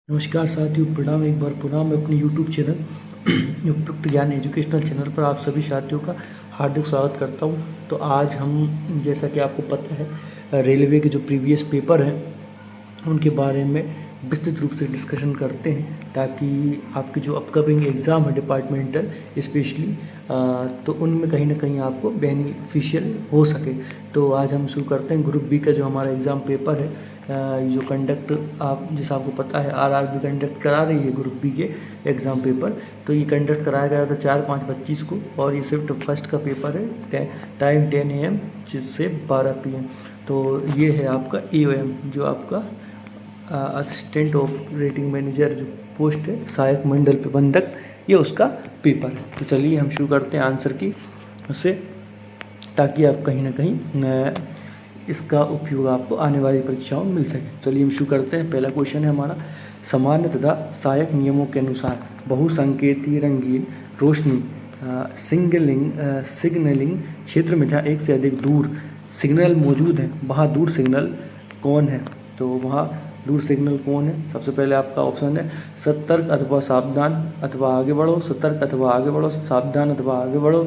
नमस्कार साथियों, प्रणाम। एक बार पुनः मैं अपने YouTube चैनल उपयुक्त ज्ञान एजुकेशनल चैनल पर आप सभी साथियों का हार्दिक स्वागत करता हूं। तो आज हम, जैसा कि आपको पता है, रेलवे के जो प्रीवियस पेपर हैं उनके बारे में विस्तृत रूप से डिस्कशन करते हैं, ताकि आपकी जो अपकमिंग एग्ज़ाम है डिपार्टमेंटल स्पेशली, तो उनमें कहीं ना कहीं आपको बेनिफिशियल हो सके। तो आज हम शुरू करते हैं ग्रुप बी का जो हमारा एग्ज़ाम पेपर है, जो कंडक्ट, आप जैसा आपको पता है आरआरबी कंडक्ट करा रही है ग्रुप बी के एग्ज़ाम पेपर। तो ये कंडक्ट कराया गया था 4/5/25 को, और ये शिफ्ट फर्स्ट का पेपर है। टाइम 10 AM से 12 PM। तो ये है आपका AOM, जो आपका असिस्टेंट ऑपरेटिंग मैनेजर जो पोस्ट है, सहायक मंडल प्रबंधक, ये उसका पेपर है। तो चलिए हम शुरू करते हैं आंसर की से, ताकि आप कहीं ना कहीं इसका उपयोग आपको आने वाली परीक्षाओं में मिल सके। चलिए हम शुरू करते हैं। पहला क्वेश्चन है हमारा, सामान्य तथा सहायक नियमों के अनुसार बहुसंकेतीय रंगीन रोशनी सिग्नलिंग क्षेत्र में जहाँ एक से अधिक दूर सिग्नल मौजूद है, वहाँ दूर सिग्नल कौन है? तो वहाँ दूर सिग्नल कौन है? सबसे पहले आपका ऑप्शन है सतर्क अथवा सावधान अथवा आगे बढ़ो, सतर्क अथवा आगे बढ़ो, सावधान अथवा आगे बढ़ो,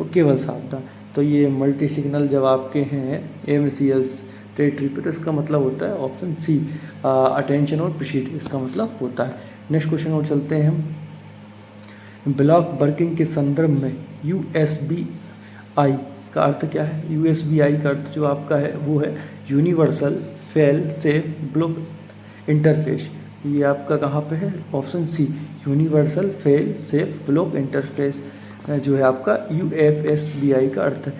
और केवल सावधान। तो ये मल्टी सिग्नल जब आपके हैं MCL टेरिटरी पे, तो इसका मतलब होता है ऑप्शन सी, अटेंशन और प्रोसीड, इसका मतलब होता है। नेक्स्ट क्वेश्चन और चलते हैं हम। ब्लॉक वर्किंग के संदर्भ में USB-I का अर्थ क्या है? USB-I का अर्थ जो आपका है वो है universal fail safe block interface. ये आपका कहाँ पे है? Option C, universal fail safe block interface जो है आपका UFSBI का अर्थ है।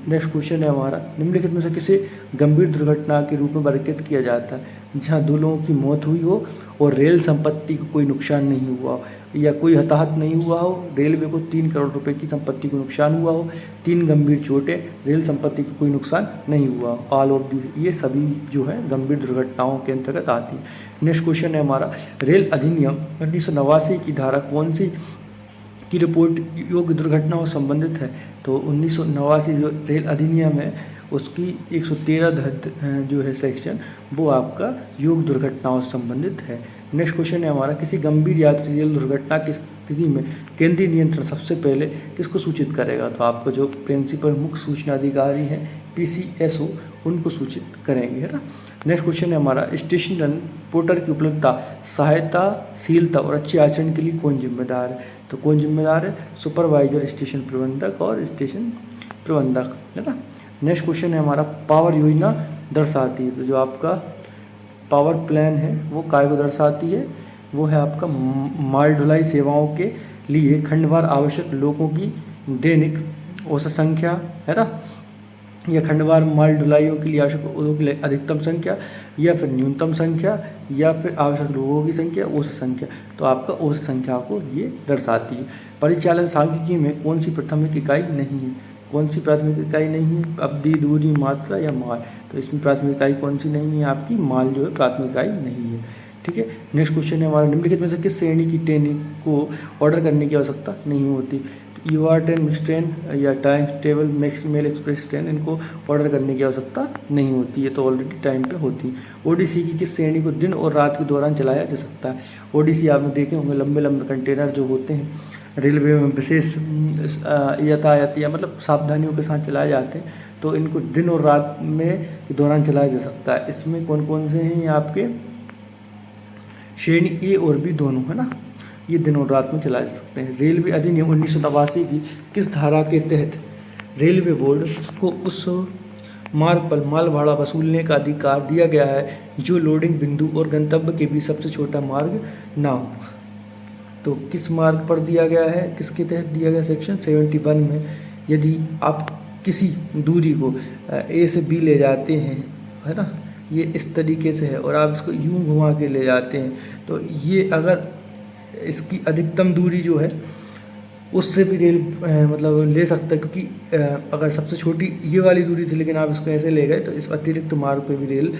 नेक्स्ट क्वेश्चन है हमारा, निम्नलिखित में से किसे गंभीर दुर्घटना के रूप में वर्गीकृत किया जाता है? जहां दो लोगों की मौत हुई हो और रेल संपत्ति को कोई नुकसान नहीं हुआ हो, या कोई हताहत नहीं हुआ हो, रेलवे को 3 करोड़ रुपए की संपत्ति को नुकसान हुआ हो, 3 गंभीर चोटें, रेल संपत्ति को कोई नुकसान नहीं हुआ हो। ऑल ऑफ दी, ये सभी जो है गंभीर दुर्घटनाओं के अंतर्गत आती है। नेक्स्ट क्वेश्चन है हमारा, रेल अधिनियम 1989 की धारा कौन सी की रिपोर्ट योग्य दुर्घटनाओं से संबंधित है? तो 1989 जो रेल अधिनियम है उसकी 113 जो है सेक्शन, वो आपका योग्य दुर्घटनाओं से संबंधित है। नेक्स्ट क्वेश्चन है हमारा, किसी गंभीर यात्री रेल दुर्घटना की स्थिति में केंद्रीय नियंत्रण सबसे पहले किसको सूचित करेगा? तो आपको जो प्रिंसिपल मुख्य सूचना अधिकारी हैं PCSO, उनको सूचित करेंगे, है ना। नेक्स्ट क्वेश्चन है हमारा, स्टेशन रिपोर्टर की उपलब्धता, सहायताशीलता और अच्छे आचरण के लिए कौन जिम्मेदार है? तो कौन जिम्मेदार है? सुपरवाइजर, स्टेशन प्रबंधक और स्टेशन प्रबंधक, है ना। नेक्स्ट क्वेश्चन है हमारा, पावर योजना दर्शाती है। तो जो आपका पावर प्लान है वो काय को दर्शाती है? वो है आपका माल ढुलाई सेवाओं के लिए खंडवार आवश्यक लोगों की दैनिक औसत संख्या, है ना, या खंडवार माल ढुलाइयों के लिए आवश्यक लोगों की अधिकतम संख्या, या फिर न्यूनतम संख्या, या फिर आवश्यक लोगों की संख्या, औसत संख्या। तो आपका औसत संख्या को ये दर्शाती है। परिचालन सांख्यिकी में कौन सी प्राथमिक इकाई नहीं है? कौन सी प्राथमिक इकाई नहीं है? अवधि, दूरी, मात्रा या माल? तो इसमें प्राथमिक इकाई कौन सी नहीं है? आपकी माल जो है प्राथमिक इकाई नहीं है, ठीक है। नेक्स्ट क्वेश्चन है हमारा, निम्नलिखित में से किस श्रेणी की ट्रेन को ऑर्डर करने की आवश्यकता नहीं होती? UR ट्रेन, मिक्स ट्रेन या time table max mail express train, इनको ऑर्डर करने की आवश्यकता नहीं होती है, तो ऑलरेडी टाइम पे होती है। ODC की किस श्रेणी को दिन और रात के दौरान चलाया जा सकता है? ODC आपने देखे होंगे, लंबे लंबे कंटेनर जो होते हैं रेलवे में विशेष यातायात या मतलब सावधानियों के साथ चलाए जाते हैं, तो इनको दिन और रात में के दौरान चलाया जा सकता है। इसमें कौन कौन से हैं? आपके श्रेणी A और B दोनों, है ना, ये दिन और रात में चलाए जा सकते हैं। रेलवे अधिनियम 1989 की किस धारा के तहत रेलवे बोर्ड को उस मार्ग पर माल भाड़ा वसूलने का अधिकार दिया गया है जो लोडिंग बिंदु और गंतव्य के बीच सबसे छोटा मार्ग ना हो? तो किस मार्ग पर दिया गया है, किसके तहत दिया गया? सेक्शन 71 में। यदि आप किसी दूरी को A से B ले जाते हैं, है ना, ये इस तरीके से है, और आप इसको यूं घुमा के ले जाते हैं, तो ये अगर इसकी अधिकतम दूरी जो है उससे भी रेल मतलब ले सकता है, क्योंकि अगर सबसे छोटी ये वाली दूरी थी लेकिन आप इसको ऐसे ले गए, तो इस अतिरिक्त मार्ग पे भी रेल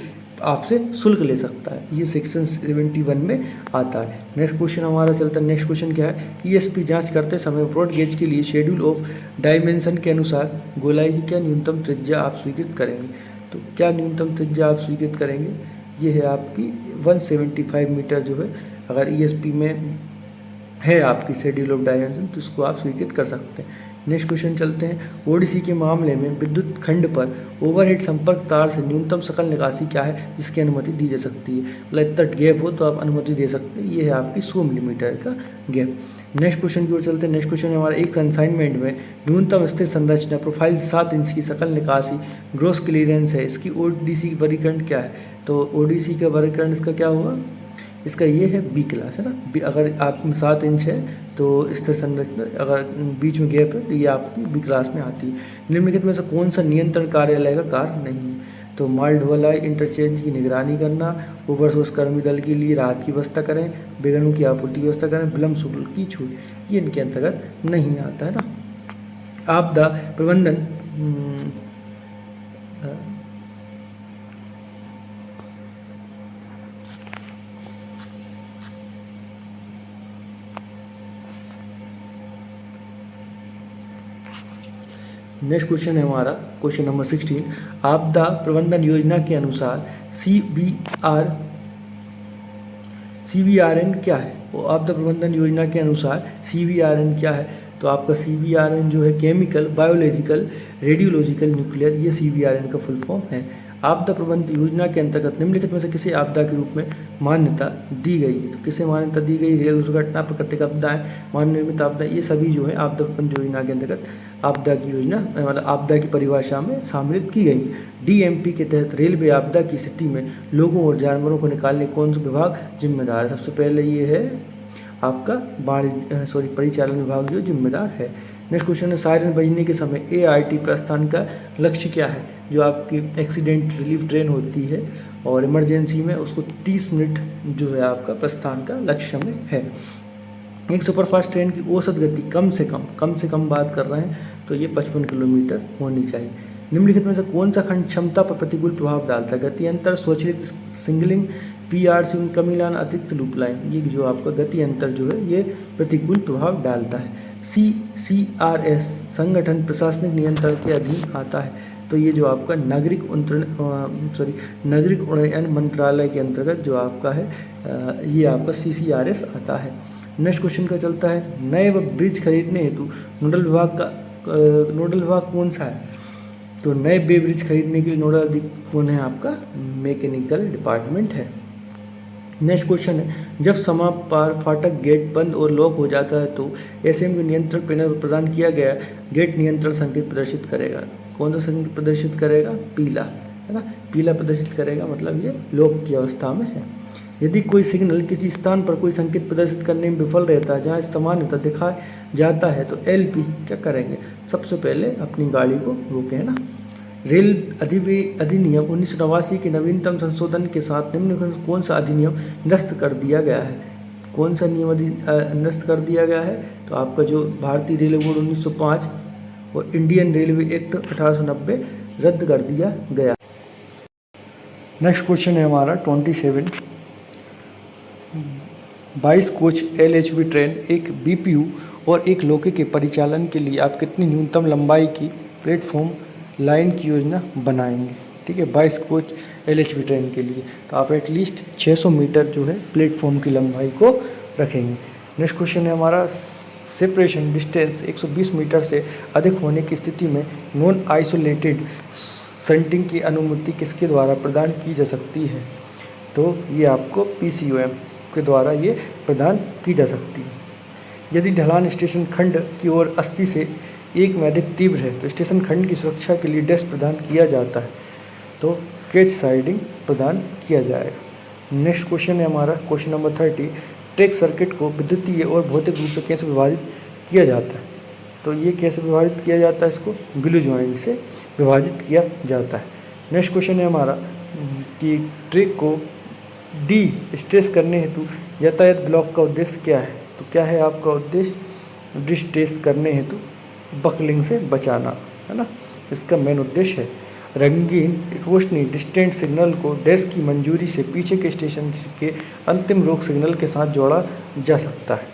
आपसे शुल्क ले सकता है। ये सेक्शन 71 में आता है। नेक्स्ट क्वेश्चन हमारा चलता है। नेक्स्ट क्वेश्चन क्या है? ESP जांच करते समय ब्रॉड गेज के लिए शेड्यूल ऑफ डायमेंशन के अनुसार गोलाई की क्या न्यूनतम त्रिज्या आप स्वीकृत करेंगे? तो क्या न्यूनतम त्रिज्या आप स्वीकृत करेंगे? ये है आपकी 175 मीटर जो है, अगर ESP में है आपकी शेड्यूल ऑफ डायमेंशन तो इसको आप स्वीकृत कर सकते हैं। नेक्स्ट क्वेश्चन चलते हैं। ओडीसी के मामले में विद्युत खंड पर ओवरहेड संपर्क तार से न्यूनतम सकल निकासी क्या है जिसकी अनुमति दी जा सकती है। मतलब इतना गैप हो तो आप अनुमति दे सकते हैं। ये है आपकी 100 मिलीमीटर का गैप। नेक्स्ट क्वेश्चन की ओर चलते हैं। नेक्स्ट क्वेश्चन है हमारा, एक कंसाइनमेंट में न्यूनतम स्थिर संरचना प्रोफाइल 7 इंच की सकल निकासी ग्रॉस क्लियरेंस है, इसकी ओडीसी की वर्गीकरण क्या है। तो ओडीसी का वर्गीकरण इसका क्या होगा, इसका ये है बी क्लास है ना। अगर आप 7 इंच है तो स्थिर संरचना, अगर बीच में गैप है तो ये आपकी बी क्लास में आती है। निम्नलिखित में से कौन सा नियंत्रण कार्यालय का कार्य नहीं है। तो माल ढुलाई इंटरचेंज की निगरानी करना, ओवरसोर्स कर्मी दल के लिए राहत की व्यवस्था करें, बेगनों की आपूर्ति की व्यवस्था करें, विलम्ब शुल्क की छूट, ये इनके अंतर्गत नहीं आता है ना। आपदा प्रबंधन नेक्स्ट क्वेश्चन है हमारा क्वेश्चन नंबर 16। आपदा प्रबंधन योजना के अनुसार CBRN क्या है। वो आपदा प्रबंधन योजना के अनुसार CBRN क्या है। तो आपका CBRN जो है केमिकल, बायोलॉजिकल, रेडियोलॉजिकल, न्यूक्लियर, ये CBRN का फुल फॉर्म है। आपदा प्रबंधन योजना के अंतर्गत निम्नलिखित में से किसे आपदा के रूप में मान्यता दी गई है। तो किसे मान्यता दी गई, रेल दुर्घटना, प्राकृतिक आपदाएं, मानव निर्मित आपदा, ये सभी जो है आपदा प्रबंधन योजना के अंतर्गत आपदा की योजना, मतलब आपदा की परिभाषा में शामिल की गई। DMP के तहत रेलवे आपदा की स्थिति में लोगों और जानवरों को निकालने कौन सा विभाग जिम्मेदार है। सबसे पहले ये है आपका परिचालन विभाग जो जिम्मेदार है। नेक्स्ट क्वेश्चन है, सायरन बजने के समय ART प्रस्थान का लक्ष्य क्या है। जो आपकी एक्सीडेंट रिलीफ ट्रेन होती है और इमरजेंसी में उसको 30 मिनट जो है आपका प्रस्थान का लक्ष्य समय है। एक सुपरफास्ट ट्रेन की औसत गति कम से कम बात कर रहे हैं तो ये 55 किलोमीटर होनी चाहिए। निम्नलिखित में से कौन सा खंड क्षमता पर प्रतिकूल प्रभाव डालता है। गति अंतर, स्वचालित सिग्नलिंग, PRC कमी लाइन, अतिरिक्त लूप लाइन, ये जो आपका गति अंतर जो है ये प्रतिकूल प्रभाव डालता है। CRS संगठन प्रशासनिक नियंत्रण के अधीन आता है। तो ये जो आपका नागरिक उड्डयन मंत्रालय के अंतर्गत जो आपका है ये आपका CCRS आता है। नेक्स्ट क्वेश्चन का चलता है, नए ब्रिज खरीदने हेतु नोडल विभाग कौन सा है। तो नए ब्रिज खरीदने के लिए नोडल कौन है आपका, मैकेनिकल डिपार्टमेंट है। नेक्स्ट क्वेश्चन है, जब समापार फाटक गेट बंद और लॉक हो जाता है तो SM के नियंत्रण पैनल पर प्रदान किया गया गेट नियंत्रण संकेत प्रदर्शित करेगा। कौन सा संकेत प्रदर्शित करेगा, पीला है ना, पीला प्रदर्शित करेगा, मतलब ये लॉक की अवस्था में है। यदि कोई सिग्नल किसी स्थान पर कोई संकेत प्रदर्शित करने में विफल रहता है जहाँ सामान्यतः दिखाया जाता है तो LP क्या करेंगे, सबसे पहले अपनी गाड़ी को रोके है ना। रेल अधिनियम 1989 के नवीनतम संशोधन के साथ निम्नलिखित कौन सा अधिनियम निरस्त कर दिया गया है। कौन सा नियम निरस्त कर दिया गया है। तो आपका जो भारतीय रेलवे बोर्ड 1905 और इंडियन रेलवे एक्ट 1890 रद्द कर दिया गया। नेक्स्ट क्वेश्चन है हमारा 27। 22 कोच LHB ट्रेन एक BPU और एक लोके के परिचालन के लिए आप कितनी न्यूनतम लंबाई की प्लेटफॉर्म लाइन की योजना बनाएंगे। ठीक है, 22 कोच LHB ट्रेन के लिए तो आप एटलीस्ट 600 मीटर जो है प्लेटफॉर्म की लंबाई को रखेंगे। नेक्स्ट क्वेश्चन है हमारा, सेपरेशन डिस्टेंस 120 मीटर से अधिक होने की स्थिति में नॉन आइसोलेटेड शंटिंग की अनुमति किसके द्वारा प्रदान की जा सकती है। तो ये आपको PCOM के द्वारा ये प्रदान की जा सकती है। यदि ढलान स्टेशन खंड की ओर 80 से 1 में अधिक तीव्र है तो स्टेशन खंड की सुरक्षा के लिए डैश प्रदान किया जाता है, तो केज साइडिंग प्रदान किया जाएगा। नेक्स्ट क्वेश्चन है हमारा क्वेश्चन नंबर 30। ट्रैक सर्किट को विद्युतीय और भौतिक रूप से कैसे विभाजित किया जाता है। तो ये कैसे विभाजित किया जाता है, इसको ग्लू जॉइंट से विभाजित किया जाता है। नेक्स्ट क्वेश्चन है हमारा कि ट्रैक को डी स्ट्रेस करने हेतु यातायात ब्लॉक का उद्देश्य क्या है। तो क्या है आपका उद्देश्य, डिस्ट्रेस करने हेतु बकलिंग से बचाना है ना, इसका मेन उद्देश्य है। रंगीन रोशनी डिस्टेंट सिग्नल को डैश की मंजूरी से पीछे के स्टेशन के अंतिम रोक सिग्नल के साथ जोड़ा जा सकता है।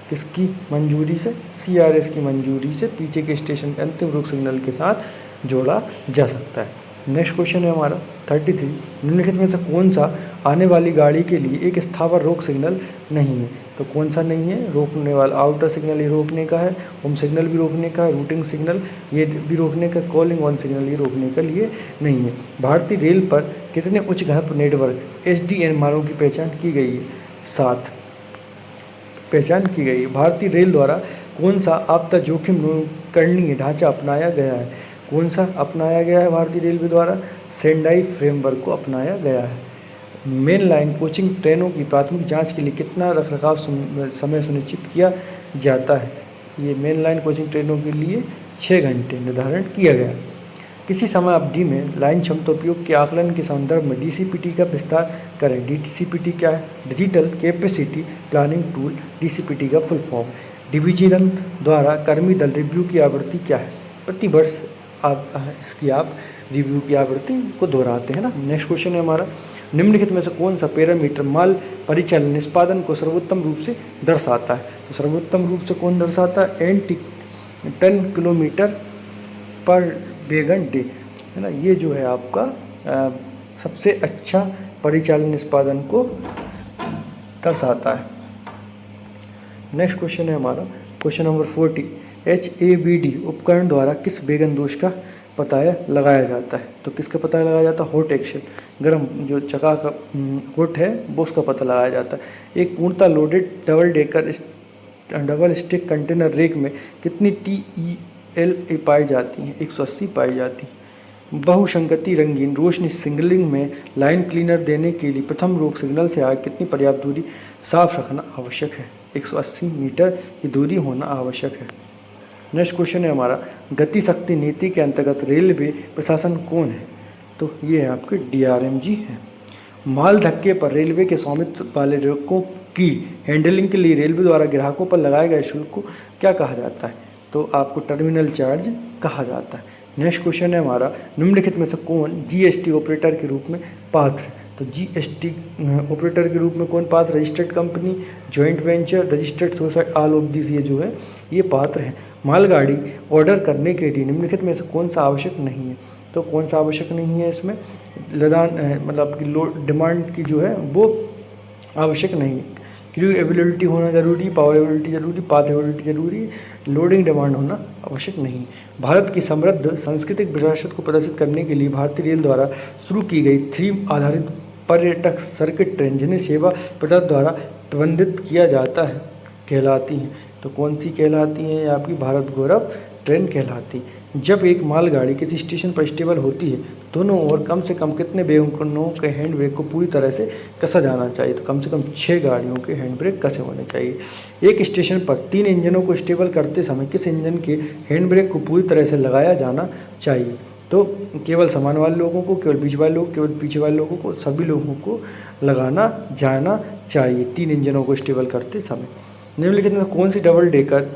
किसकी मंजूरी से, CRS की मंजूरी से पीछे के स्टेशन के अंतिम रोक सिग्नल के साथ जोड़ा जा सकता है। नेक्स्ट क्वेश्चन है हमारा 33। निम्नलिखित में से कौन सा आने वाली गाड़ी के लिए एक स्थावर रोक सिग्नल नहीं है। तो कौन सा नहीं है? रोकने वाला आउटर सिग्नल ये रोकने का है, होम सिग्नल भी रोकने का है, रूटिंग सिग्नल ये भी रोकने का, कॉलिंग ऑन सिग्नल ये रोकने के लिए नहीं है। भारतीय रेल पर कितने उच्च घनत्व नेटवर्क SDN मार्गों की पहचान की गई है? 7 पहचान की गई है। भारतीय रेल द्वारा कौन सा आपदा जोखिम करणीय ढांचा अपनाया गया है? कौन सा अपनाया गया है भारतीय रेलवे द्वारा? सेंडाई फ्रेमवर्क को अपनाया गया है। मेन लाइन कोचिंग ट्रेनों की प्राथमिक जांच के लिए कितना रखरखाव समय सुनिश्चित किया जाता है? ये मेन लाइन कोचिंग ट्रेनों के लिए 6 घंटे निर्धारण किया गया। किसी समय अवधि में लाइन क्षमता उपयोग के आकलन के संदर्भ में DCPT का विस्तार करें। DCPT क्या है? Digital capacity planning tool DCPT का फुल फॉर्म। डिवीजन द्वारा कर्मी दल रिव्यू की आवृत्ति क्या है? प्रति वर्ष आप रिव्यू की आवृत्ति को दोहराते हैं ना। नेक्स्ट क्वेश्चन है हमारा, निम्नलिखित में से कौन सा पैरामीटर माल परिचालन निष्पादन को सर्वोत्तम रूप से दर्शाता है? तो सर्वोत्तम रूप से कौन दर्शाता है? टन किलोमीटर पर वेगन डे, है ना। ये जो है आपका सबसे अच्छा परिचालन निष्पादन को दर्शाता है। नेक्स्ट क्वेश्चन है हमारा क्वेश्चन नंबर 40, HABD उपकरण द्वारा किस वेगन दोष का पता लगाया जाता है? तो किसका पता लगाया जाता है? हॉट एक्सेल, गर्म जो चका का हॉट है वो उसका पता लगाया जाता है। एक पूर्णतः loaded double stick container rake में कितनी TELA पाई जाती हैं? 180 पाई जाती हैं। बहुसंगति रंगीन रोशनी सिग्नलिंग में लाइन क्लीनर देने के लिए प्रथम रोक सिग्नल से आगे कितनी पर्याप्त दूरी साफ रखना आवश्यक है? 180 मीटर की दूरी होना आवश्यक है। नेक्स्ट क्वेश्चन है हमारा, गति शक्ति नीति के अंतर्गत रेलवे प्रशासन कौन है? तो ये है आपके DRMG है। माल धक्के पर रेलवे के स्वामित्व वाले रेकों की हैंडलिंग के लिए रेलवे द्वारा ग्राहकों पर लगाए गए शुल्क को क्या कहा जाता है? तो आपको टर्मिनल चार्ज कहा जाता है। नेक्स्ट क्वेश्चन है हमारा, निम्नलिखित में से कौन GST ऑपरेटर के रूप में पात्र है? तो GST ऑपरेटर के रूप में कौन पात्र? Registered company, joint venture, registered society, all of this ये जो है ये पात्र हैं। मालगाड़ी ऑर्डर करने के लिए निम्नलिखित में से कौन सा आवश्यक नहीं है? तो कौन सा आवश्यक नहीं है इसमें? लदान मतलब आपकी लोड डिमांड की जो है वो आवश्यक नहीं है। क्रू एबिलिटी होना जरूरी, पावर एबिलिटी जरूरी, पाथ एबिलिटी जरूरी, लोडिंग डिमांड होना आवश्यक नहीं। भारत की समृद्ध सांस्कृतिक विरासत को प्रदर्शित करने के लिए भारतीय रेल द्वारा शुरू की गई थीम आधारित पर्यटक सर्किट ट्रेन जिन्हें सेवा प्रदाता द्वारा प्रबंधित किया जाता है कहलाती हैं। तो कौन सी कहलाती हैं? ये आपकी भारत गौरव ट्रेन कहलाती है। जब एक मालगाड़ी किसी स्टेशन पर स्टेबल होती है दोनों ओर कम से कम कितने वैगनों के हैंड ब्रेक को पूरी तरह से कसा जाना चाहिए? तो कम से कम 6 गाड़ियों के हैंड ब्रेक कसे होने चाहिए। एक स्टेशन पर 3 इंजनों को स्टेबल करते समय किस इंजन के हैंड ब्रेक को पूरी तरह से लगाया जाना चाहिए? तो केवल सामान वाले लोगों को, केवल बीच वाले लोग, केवल पीछे वाले लोगों को, सभी लोगों को लगाना जाना चाहिए 3 इंजनों को स्टेबल करते समय। निम्नलिखित में कौन सी डबल डेकर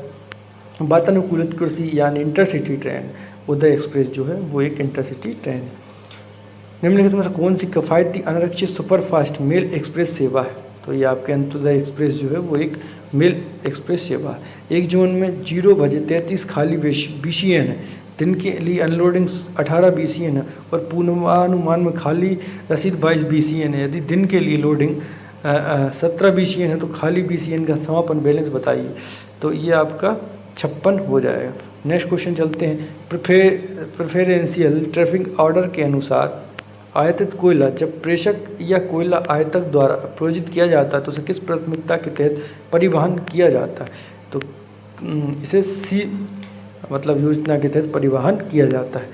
वातानुकूलित कुर्सी यानी इंटरसिटी ट्रेन? उदय एक्सप्रेस जो है वो एक इंटरसिटी ट्रेन है। निम्नलिखित में से कौन सी किफ़ायती अनारक्षित सुपरफास्ट मेल एक्सप्रेस सेवा है? तो ये आपके अंत्योदय एक्सप्रेस जो है वो एक मेल एक्सप्रेस सेवा है। एक जोन में 0 बजे 33 खाली BCN है, दिन के लिए अनलोडिंग 18 BCN है और पूर्वानुमान में खाली रसीद 22 BCN है। यदि दिन के लिए लोडिंग 17 BCN है तो खाली BCN का समापन बैलेंस बताइए। तो ये आपका 56 हो जाएगा। नेक्स्ट क्वेश्चन चलते हैं, प्रेफरेंशियल ट्रैफिक ऑर्डर के अनुसार आयातित कोयला जब प्रेषक या कोयला आयातक द्वारा प्रेषित किया जाता है तो उसे किस प्राथमिकता के तहत परिवहन किया जाता है? तो इसे C मतलब योजना के तहत परिवहन किया जाता है।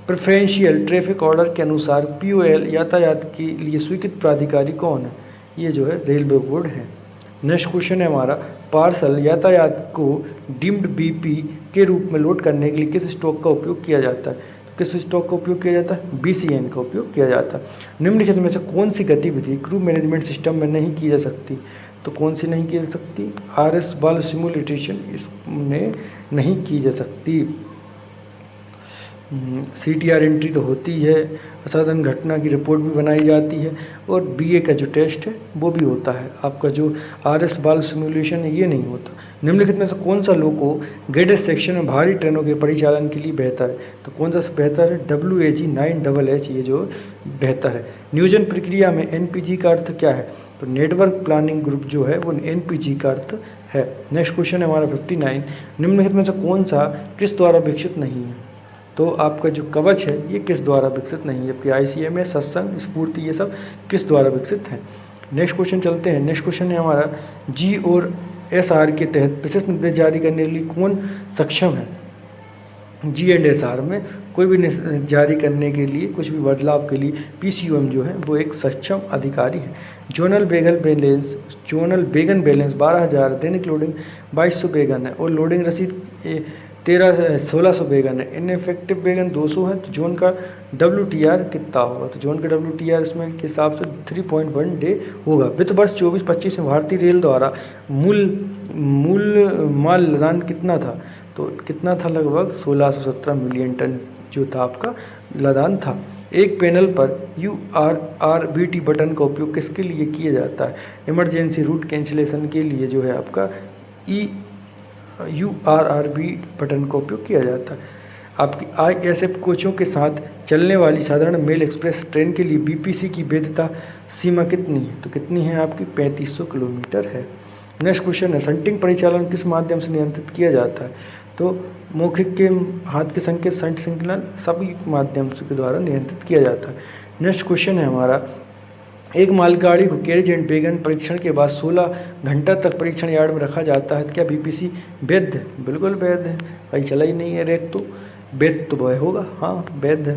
प्रेफरेंशियल ट्रैफिक ऑर्डर के अनुसार POL यातायात के लिए स्वीकृत प्राधिकारी कौन है? ये जो है रेलवे बोर्ड है। नेक्स्ट क्वेश्चन है हमारा, पार्सल यातायात को डीम्ड BP के रूप में लोड करने के लिए किस स्टॉक का उपयोग किया जाता है? तो किस स्टॉक का उपयोग किया जाता है? BCN का उपयोग किया जाता है। निम्नलिखित में से कौन सी गतिविधि क्रू मैनेजमेंट सिस्टम में नहीं की जा सकती? तो कौन सी नहीं की जा सकती? RS वाल्व सिमुलेशन इसमें नहीं की जा सकती। CTR एंट्री तो होती है, असाधारण घटना की रिपोर्ट भी बनाई जाती है और BA का जो टेस्ट है वो भी होता है। आपका जो RS वाल्व सिमुलेशन है ये नहीं होता। निम्नलिखित में से कौन सा लोको गेजेज सेक्शन में भारी ट्रेनों के परिचालन के लिए बेहतर है? तो कौन सा बेहतर है? WAG 9HH, ये जो बेहतर है। नियोजन प्रक्रिया में NPG का अर्थ क्या है? तो नेटवर्क प्लानिंग ग्रुप जो है वो NPG का अर्थ है। नेक्स्ट क्वेश्चन है हमारा 59, निम्नलिखित में से कौन सा किस द्वारा विकसित नहीं है? तो आपका जो कवच है ये किस द्वारा विकसित नहीं है, जबकि ICMS, सत्संग, स्फूर्ति ये सब किस द्वारा विकसित हैं? नेक्स्ट क्वेश्चन चलते हैं। नेक्स्ट क्वेश्चन है हमारा G और SR के तहत विशिष्ट निर्देश जारी करने के लिए कौन सक्षम है? G एंड SR में कोई भी जारी करने के लिए, कुछ भी बदलाव के लिए PCOM जो है वो एक सक्षम अधिकारी है। जोनल बेगन बैलेंस 12,000, दैनिक लोडिंग 2200 बेगन है और लोडिंग रसीद 1600 बेगन है। इनफेक्टिव बेगन 200 है। तो जोन का WTR कितना होगा? तो जोन का WTR इसमें के हिसाब से 3.1 डे होगा। वित्त वर्ष 24-25 में भारतीय रेल द्वारा मूल माल लदान कितना था? तो कितना था? लगभग 1617 मिलियन टन जो था आपका लदान था। एक पैनल पर URRBT बटन का उपयोग किसके लिए किया जाता है? इमरजेंसी रूट कैंसिलेशन के लिए जो है आपका URRB बटन का उपयोग किया जाता है। आपकी ISF कोचों के साथ चलने वाली साधारण मेल एक्सप्रेस ट्रेन के लिए BPC की वैधता सीमा कितनी है? तो कितनी है आपकी? 3500 किलोमीटर है। नेक्स्ट क्वेश्चन है, शंटिंग परिचालन किस माध्यम से नियंत्रित किया जाता है? तो मौखिक के हाथ के संकेत, शंट संकलन सभी माध्यम के द्वारा नियंत्रित किया जाता है। नेक्स्ट क्वेश्चन है हमारा, एक मालगाड़ी को कैरेज एंड वैगन परीक्षण के बाद 16 घंटा तक परीक्षण यार्ड में रखा जाता है। क्या BPC वैध है? बिल्कुल वैध है भाई, चला ही नहीं है रैक तो वैध तो वह होगा, हाँ वैध है।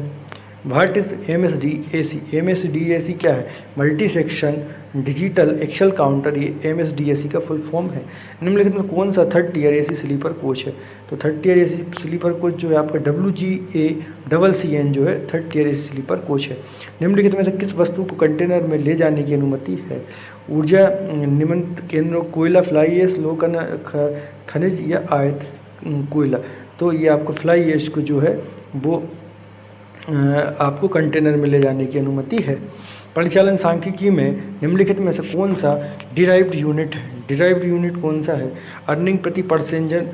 What is MSDAC? MSDAC क्या है? Multi section digital axle counter, ये MSDAC का फुल फॉर्म है। निम्नलिखित में कौन सा 3rd tier AC sleeper coach है? तो 3rd tier AC sleeper coach जो है आपका WGACCN जो है 3rd tier AC sleeper coach है। निम्नलिखित में से किस वस्तु को कंटेनर में ले जाने की अनुमति है? ऊर्जा निमंत्रण केंद्रों, कोयला, फ्लाई ऐश, लो खनिज या आयत कोयला। तो ये आपको फ्लाई ऐश को जो है वो आपको कंटेनर में ले जाने की अनुमति है। परिचालन सांख्यिकी में निम्नलिखित में से कौन सा डिराइव्ड यूनिट है? डिराइव्ड यूनिट कौन सा है? अर्निंग प्रति पैसेंजर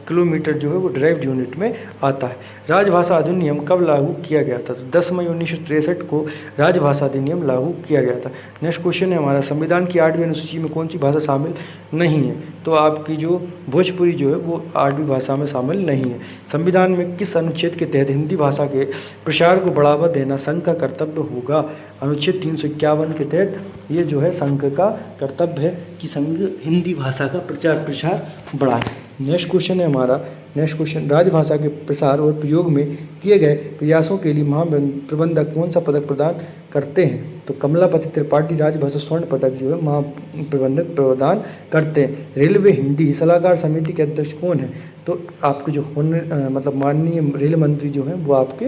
किलोमीटर जो है वो डिराइव्ड यूनिट में आता है। राजभाषा अधिनियम कब लागू किया गया था? तो 10 मई 1963 को राजभाषा अधिनियम लागू किया गया था। नेक्स्ट क्वेश्चन है हमारा, संविधान की 8वीं अनुसूची में कौन सी भाषा शामिल नहीं है? तो आपकी जो भोजपुरी जो है वो 8वीं भाषा में शामिल नहीं है। संविधान में किस अनुच्छेद के तहत हिंदी भाषा के प्रसार को बढ़ावा देना संघ का कर्तव्य होगा? अनुच्छेद 351 के तहत ये जो है संघ का कर्तव्य है कि संघ हिंदी भाषा का प्रचार प्रसार बढ़ाए। नेक्स्ट क्वेश्चन है हमारा, नेक्स्ट क्वेश्चन, राजभाषा के प्रसार और प्रयोग में किए गए प्रयासों के लिए महाप्रबंधक कौन सा पदक प्रदान करते हैं? तो कमलापति त्रिपाठी राजभाषा स्वर्ण पदक जो है महाप्रबंधक प्रदान करते हैं। रेलवे हिंदी सलाहकार समिति के अध्यक्ष कौन है? तो आपके जो मतलब माननीय रेल मंत्री जो हैं वो आपके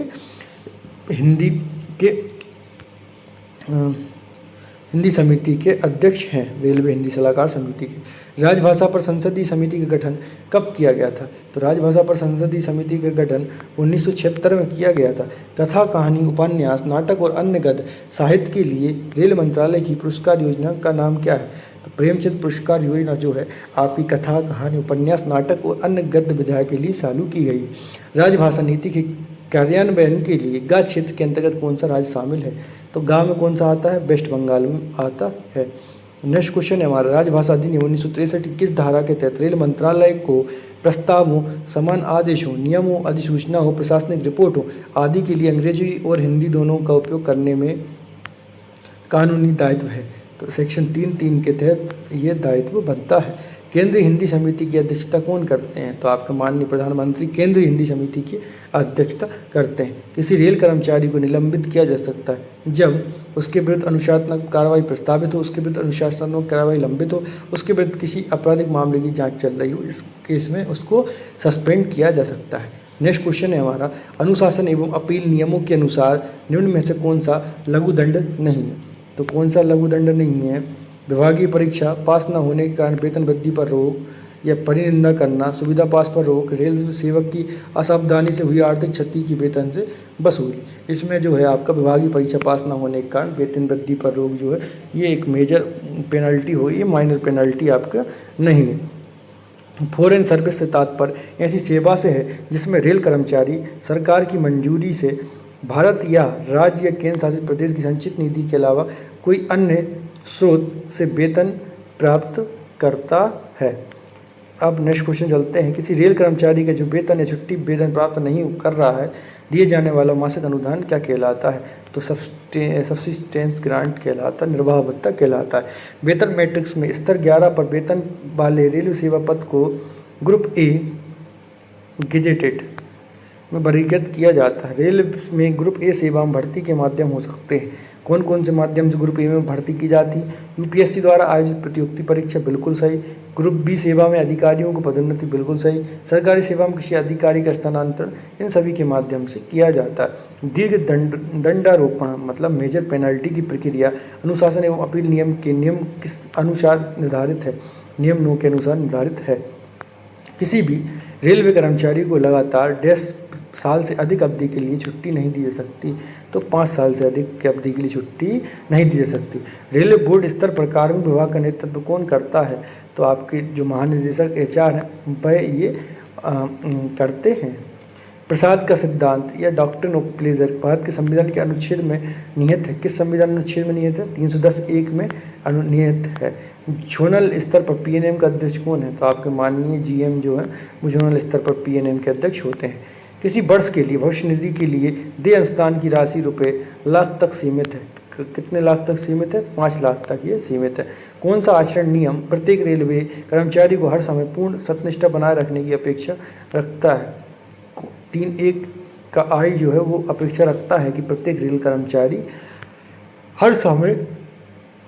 हिंदी समिति के अध्यक्ष हैं, रेलवे हिंदी सलाहकार समिति के। राजभाषा पर संसदीय समिति का गठन कब किया गया था? तो राजभाषा पर संसदीय समिति का गठन 1976 में किया गया था। कथा, कहानी, उपन्यास, नाटक और अन्य गद्य साहित्य के लिए रेल मंत्रालय की पुरस्कार योजना का नाम क्या है? तो प्रेमचंद पुरस्कार योजना जो है आपकी कथा, कहानी, उपन्यास, नाटक और अन्य गद्य विधा के लिए चालू की गई। राजभाषा नीति के कार्यान्वयन के लिए गा क्षेत्र के अंतर्गत कौन सा राज्य शामिल है? तो गा में कौन सा आता है? वेस्ट बंगाल में आता है। नेक्स्ट क्वेश्चन है हमारा, राजभाषा अधिनियम 1963 की किस धारा के तहत रेल मंत्रालय को प्रस्तावों, समान आदेशों, नियमों, अधिसूचना हो, प्रशासनिक रिपोर्टों आदि के लिए अंग्रेजी और हिंदी दोनों का उपयोग करने में कानूनी दायित्व है? तो सेक्शन 3(3) के तहत ये दायित्व बनता है। केंद्रीय हिंदी समिति की अध्यक्षता कौन करते हैं? तो आपके माननीय प्रधानमंत्री केंद्रीय हिंदी समिति की अध्यक्षता करते हैं। किसी रेल कर्मचारी को निलंबित किया जा सकता है जब उसके विरुद्ध अनुशासनात्मक कार्रवाई प्रस्तावित हो, उसके विरुद्ध अनुशासनात्मक कार्रवाई लंबित हो, उसके विरुद्ध किसी आपराधिक मामले की जांच चल रही हो, इस केस में उसको सस्पेंड किया जा सकता है। नेक्स्ट क्वेश्चन है हमारा, अनुशासन एवं अपील नियमों के अनुसार निम्न में से कौन सा लघु दंड नहीं है? तो कौन सा लघु दंड नहीं है? विभागीय परीक्षा पास न होने के कारण वेतन वृद्धि पर रोक या परिनिंदा करना, सुविधा पास पर रोक, रेल सेवक की असावधानी से हुई आर्थिक क्षति की वेतन से वसूली। इसमें जो है आपका विभागीय परीक्षा पास न होने के कारण वेतन वृद्धि पर रोक जो है ये एक मेजर पेनल्टी हो, ये माइनर पेनल्टी आपका नहीं है। फॉरेन सर्विस से तात्पर्य ऐसी सेवा से है जिसमें रेल कर्मचारी सरकार की मंजूरी से भारत या राज्य या केंद्र शासित प्रदेश की संचित निधि के अलावा कोई अन्य स्रोत से वेतन प्राप्त करता है। अब नेक्स्ट क्वेश्चन चलते हैं। किसी रेल कर्मचारी का जो वेतन या छुट्टी वेतन प्राप्त नहीं कर रहा है, दिए जाने वाला मासिक अनुदान क्या कहलाता है? तो सब्सिस्टेंस ग्रांट कहलाता है, निर्वाह भत्ता कहलाता है। वेतन मैट्रिक्स में स्तर 11 पर वेतन वाले रेलवे सेवा पद को ग्रुप ए गेजेटेड में वर्गीकृत किया जाता है। रेल में ग्रुप ए सेवा में भर्ती के माध्यम हो सकते हैं। कौन कौन से माध्यम से ग्रुप ए में भर्ती की जाती है? यूपीएससी द्वारा आयोजित प्रतियोगिता परीक्षा, बिल्कुल सही। ग्रुप बी सेवा में अधिकारियों को पदोन्नति, बिल्कुल सही। सरकारी सेवा में किसी अधिकारी का स्थानांतरण, इन सभी के माध्यम से किया जाता है। दीर्घ दंडारोपण मतलब मेजर पेनल्टी की प्रक्रिया अनुशासन एवं अपील नियम के नियम किस अनुसार निर्धारित है? नियम 9 के अनुसार निर्धारित है। किसी भी रेलवे कर्मचारी को लगातार 10 साल से अधिक अवधि के लिए छुट्टी नहीं दी जा सकती, तो 5 साल से अधिक की अवधि के लिए छुट्टी नहीं दी जा सकती। रेलवे बोर्ड स्तर पर कार्मिक विभाग का नेतृत्व कौन करता है? तो आपके जो महानिदेशक एचआर हैं वह ये करते हैं। प्रसाद का सिद्धांत या डॉक्ट्रिन ऑफ प्लेजर भारत के संविधान के अनुच्छेद में निहित है। किस संविधान अनुच्छेद में निहित है? 310(1) में निहित है। जोनल स्तर पर पीएनएम का अध्यक्ष कौन है? तो आपके माननीय जीएम जो है वो जोनल स्तर पर पीएनएम के अध्यक्ष होते हैं। किसी वर्ष के लिए भविष्य निधि के लिए देय अंशदान की राशि रुपये लाख तक सीमित है। कितने लाख तक सीमित है? 5 लाख तक ये सीमित है। कौन सा आचरण नियम प्रत्येक रेलवे कर्मचारी को हर समय पूर्ण सत्यनिष्ठा बनाए रखने की अपेक्षा रखता है? 3(1) का आई जो है वो अपेक्षा रखता है कि प्रत्येक रेल कर्मचारी हर समय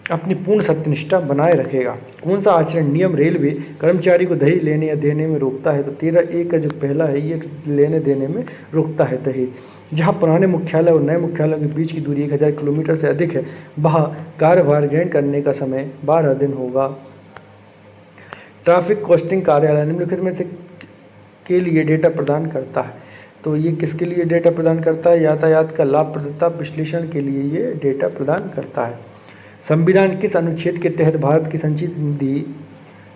अपनी पूर्ण सत्यनिष्ठा बनाए रखेगा। कौन सा आचरण नियम रेलवे कर्मचारी को दहेज लेने या देने में रोकता है? तो 13(1) का जो पहला है ये लेने देने में रोकता है दहेज। जहां पुराने मुख्यालय और नए मुख्यालय के बीच की दूरी 1000 किलोमीटर से अधिक है वहां कार्यभार ग्रहण करने का समय 12 दिन होगा। ट्रैफिक कॉस्टिंग कार्यालय निम्नलिखित में से के लिए डेटा प्रदान करता है। तो ये किसके लिए डेटा प्रदान करता है? यातायात का लाभप्रदता विश्लेषण के लिए ये डेटा प्रदान करता है। संविधान किस अनुच्छेद के तहत भारत की संचित निधि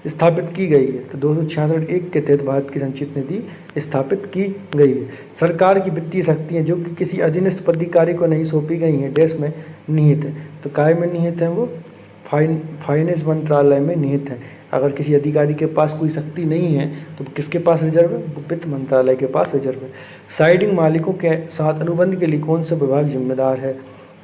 स्थापित की गई है? तो 266(1) के तहत भारत की संचित निधि स्थापित की गई है। सरकार की वित्तीय शक्तियाँ जो कि किसी अधीनस्थ प्राधिकारी को नहीं सौंपी गई हैं देश में निहित है। तो काय में निहित है? वो फाइनेंस मंत्रालय में निहित है। अगर किसी अधिकारी के पास कोई शक्ति नहीं है तो किसके पास रिजर्व है? वो वित्त मंत्रालय के पास रिजर्व है। साइडिंग मालिकों के साथ अनुबंध के लिए कौन सा विभाग जिम्मेदार है?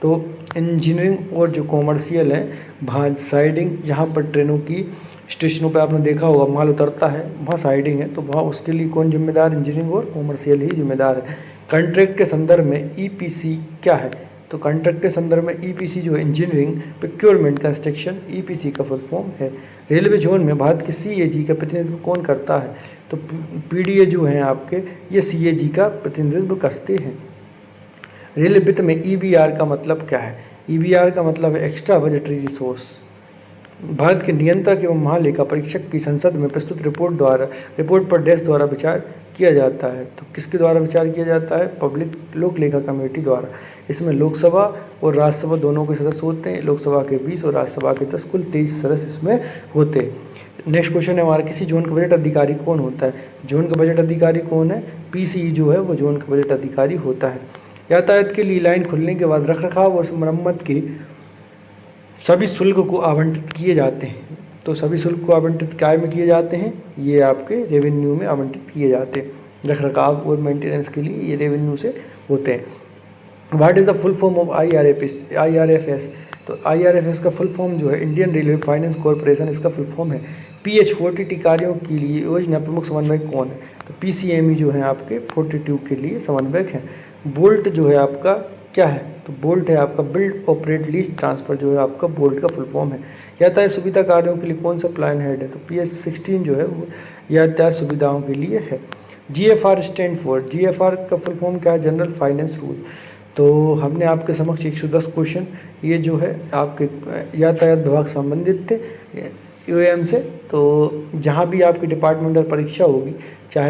तो इंजीनियरिंग और जो कॉमर्शियल है वहाँ साइडिंग, जहाँ पर ट्रेनों की स्टेशनों पे आपने देखा होगा माल उतरता है वहाँ साइडिंग है, तो वहाँ उसके लिए कौन जिम्मेदार? इंजीनियरिंग और कॉमर्शियल ही जिम्मेदार है। कॉन्ट्रैक्ट के संदर्भ में ईपीसी क्या है? तो कॉन्ट्रैक्ट के संदर्भ में ईपीसी जो है इंजीनियरिंग प्रोक्योरमेंट कंस्ट्रक्शन ईपीसी का फुल फॉर्म है। रेलवे जोन में भारत के सीएजी का प्रतिनिधित्व कौन करता है? तो पीडीए जो है आपके ये सीएजी का प्रतिनिधित्व करते हैं। रेलवे वित्त में ईबीआर का मतलब क्या है? ईबीआर का मतलब है एक्स्ट्रा बजटरी रिसोर्स। भारत के नियंत्रक एवं महालेखा परीक्षक की संसद में प्रस्तुत रिपोर्ट पर देश द्वारा विचार किया जाता है। तो किसके द्वारा विचार किया जाता है? पब्लिक लोक लेखा कमेटी द्वारा। इसमें लोकसभा और राज्यसभा दोनों के सदस्य होते हैं। लोकसभा के 20 और राज्यसभा के 10 कुल 23 सदस्य इसमें होते हैं। नेक्स्ट क्वेश्चन है हमारा, किसी जोन का बजट अधिकारी कौन होता है? जोन का बजट अधिकारी कौन है? पीसीई जो है वो जोन का बजट अधिकारी होता है। यातायात के लिए लाइन खुलने के बाद रखरखाव और मरम्मत के सभी शुल्क को आवंटित किए जाते हैं। तो सभी शुल्क को आवंटित काय में किए जाते हैं? ये आपके रेवेन्यू में आवंटित किए जाते हैं। रखरखाव और मेंटेनेंस के लिए ये रेवेन्यू से होते हैं। What is the full form of IRFS? तो IRFS का फुल फॉर्म जो है इंडियन रेलवे फाइनेंस कॉरपोरेशन, इसका फुल फॉर्म है। PH42 कार्यों के लिए योजना प्रमुख समन्वयक कौन है? तो PCME जो है आपके 42 के लिए समन्वयक हैं। बोल्ट जो है आपका क्या है? तो बोल्ट है आपका बिल्ड ऑपरेट लीज ट्रांसफर जो है आपका बोल्ट का फुल फॉर्म है। यातायात सुविधा कार्यों के लिए कौन सा प्लान हेड है? तो PH16 जो है वो यातायात सुविधाओं के लिए है। GFR स्टैंड फॉर, GFR का फुल फॉर्म क्या है? General finance rule. तो हमने आपके समक्ष 110 क्वेश्चन ये जो है आपके यातायात विभाग संबंधित थे UAM से। तो जहाँ भी आपकी डिपार्टमेंटल परीक्षा होगी, चाहे